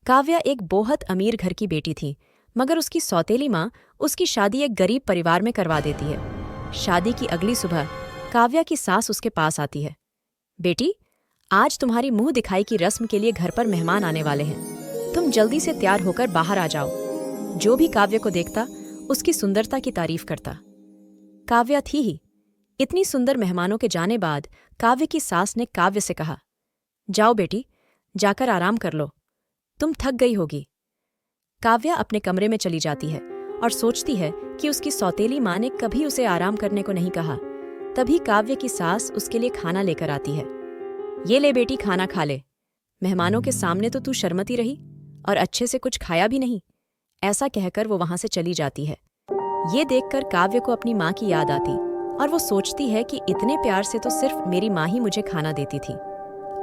काव्या एक बहुत अमीर घर की बेटी थी, मगर उसकी सौतेली माँ उसकी शादी एक गरीब परिवार में करवा देती है। शादी की अगली सुबह काव्या की सास उसके पास आती है। बेटी, आज तुम्हारी मुंह दिखाई की रस्म के लिए घर पर मेहमान आने वाले हैं। तुम जल्दी से तैयार होकर बाहर आ जाओ। जो भी काव्य को देखता उसकी सुंदरता की तारीफ करता। काव्या थी ही इतनी सुंदर। मेहमानों के जाने बाद काव्य की सास ने काव्य से कहा, जाओ बेटी, जाकर आराम कर लो, तुम थक गई होगी। काव्या अपने कमरे में चली जाती है और सोचती है कि उसकी सौतेली माँ ने कभी उसे आराम करने को नहीं कहा। तभी काव्य की सास उसके लिए खाना लेकर आती है। ये ले बेटी, खाना खा ले। मेहमानों के सामने तो तू शर्मती रही और अच्छे से कुछ खाया भी नहीं। ऐसा कहकर वो वहां से चली जाती है। ये देखकर काव्य को अपनी माँ की याद आती और वो सोचती है कि इतने प्यार से तो सिर्फ मेरी माँ ही मुझे खाना देती थी।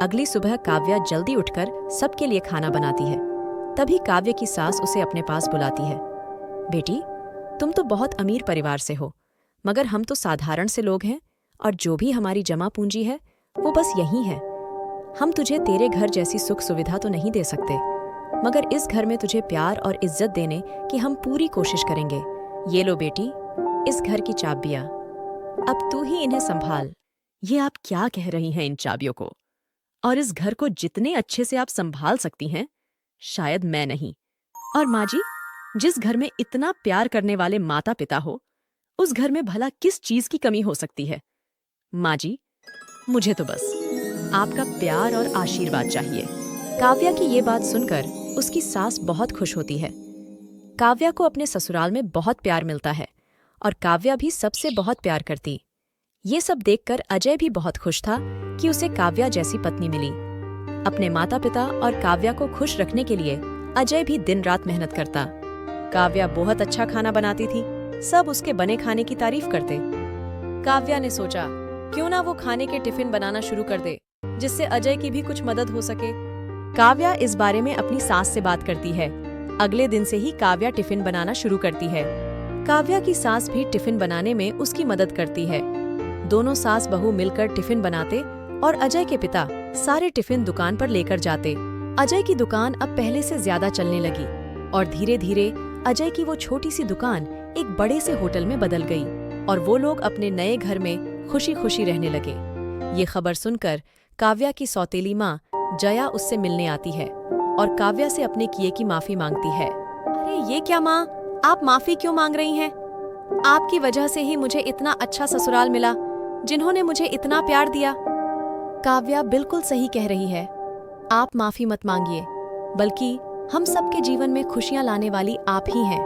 अगली सुबह काव्या जल्दी उठकर सबके लिए खाना बनाती है। तभी काव्य की सास उसे अपने पास बुलाती है। बेटी, तुम तो बहुत अमीर परिवार से हो, मगर हम तो साधारण से लोग हैं और जो भी हमारी जमा पूंजी है वो बस यही है। हम तुझे तेरे घर जैसी सुख सुविधा तो नहीं दे सकते, मगर इस घर में तुझे प्यार और इज्जत देने की हम पूरी कोशिश करेंगे। ये लो बेटी, इस घर की चाबियां, अब तू ही इन्हें संभाल। ये आप क्या कह रही हैं इन चाबियों को? और इस घर को जितने अच्छे से आप संभाल सकती हैं, शायद मैं नहीं। और माँ जी, जिस घर में इतना प्यार करने वाले माता पिता हो, उस घर में भला किस चीज की कमी हो सकती है? माँ जी, मुझे तो बस आपका प्यार और आशीर्वाद चाहिए। काव्या की ये बात सुनकर उसकी सास बहुत खुश होती है। काव्या को अपने ससुराल में बहुत प्यार मिलता है और काव्या भी सबसे बहुत प्यार करती। ये सब देखकर अजय भी बहुत खुश था कि उसे काव्या जैसी पत्नी मिली। अपने माता पिता और काव्या को खुश रखने के लिए अजय भी दिन रात मेहनत करता। काव्या बहुत अच्छा खाना बनाती थी, सब उसके बने खाने की तारीफ करते। काव्या ने सोचा, क्यों ना वो खाने के टिफिन बनाना शुरू कर दे, जिससे अजय की भी कुछ मदद हो सके। काव्या इस बारे में अपनी सास से बात करती है। अगले दिन से ही काव्या टिफिन बनाना शुरू करती है। काव्या की सास भी टिफिन बनाने में उसकी मदद करती है। दोनों सास बहू मिलकर टिफिन बनाते और अजय के पिता सारे टिफिन दुकान पर लेकर जाते। अजय की दुकान अब पहले से ज्यादा चलने लगी और धीरे धीरे अजय की वो छोटी सी दुकान एक बड़े से होटल में बदल गई और वो लोग अपने नए घर में खुशी खुशी रहने लगे। ये खबर सुनकर काव्या की सौतेली माँ जया उससे मिलने आती है और काव्या से अपने किए की माफी मांगती है। अरे ये क्या माँ, आप माफी क्यों मांग रही हैं? आपकी वजह से ही मुझे इतना अच्छा ससुराल मिला, जिन्होंने मुझे इतना प्यार दिया। काव्या बिल्कुल सही कह रही है, आप माफी मत मांगिए, बल्कि हम सबके जीवन में खुशियां लाने वाली आप ही हैं।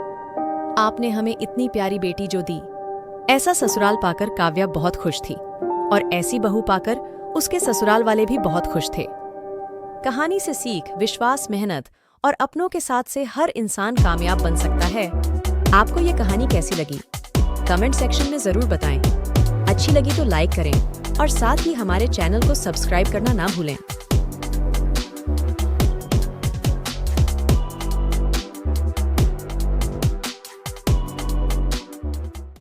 आपने हमें इतनी प्यारी बेटी जो दी। ऐसा ससुराल पाकर काव्या बहुत खुश थी और ऐसी बहू पाकर उसके ससुराल वाले भी बहुत खुश थे। कहानी से सीख, विश्वास, मेहनत और अपनों के साथ से हर इंसान कामयाब बन सकता है। आपको ये कहानी कैसी लगी? कमेंट सेक्शन में जरूर बताएं। अच्छी लगी तो लाइक करें और साथ ही हमारे चैनल को सब्सक्राइब करना ना भूलें।